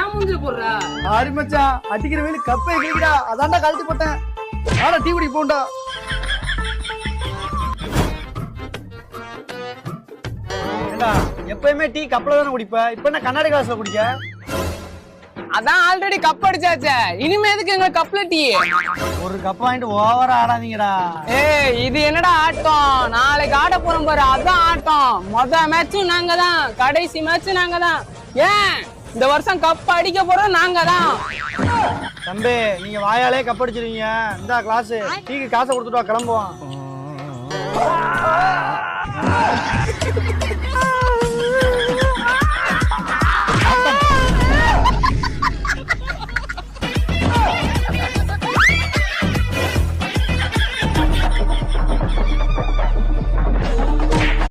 ஏன் மூஞ்சில போடுற? ஆரி மச்சான் அடிக்கிற வேலி கப்பை கிளிக்கடா, அதான்டா கழட்டி போட்டேன். ஆனா டீ குடி போண்டா. ஏண்டா எப்பயுமே டீ கப்ல தானே குடிப்ப, இப்ப என்ன கண்ணாடி கிளாஸ்ல குடிக்க? அதான் ஆல்ரெடி கப் அடிச்சாச்சே, இனிமே எதுக்கு எங்க கப்ல டீ? ஒரு கப் வாங்கிட்டு ஓவரா ஆடாதீங்கடா. ஏய் இது என்னடா ஆட்டம்? நாளைக்கு ஆட போறோம் பாரு, அதான் ஆட்டம். மொத மேட்சும் நாங்க தான், கடைசி மேட்சும் நாங்க தான். ஏன் இந்த வருஷம் கப் அடிக்க போறோம் நாங்க தான். தம்பி நீங்க வாயாலே கப் அடிச்சிருவீங்க. இந்த கிளாஸ் டீக்கு காசை கொடுத்துட்டு வா, கிளம்புவோம்.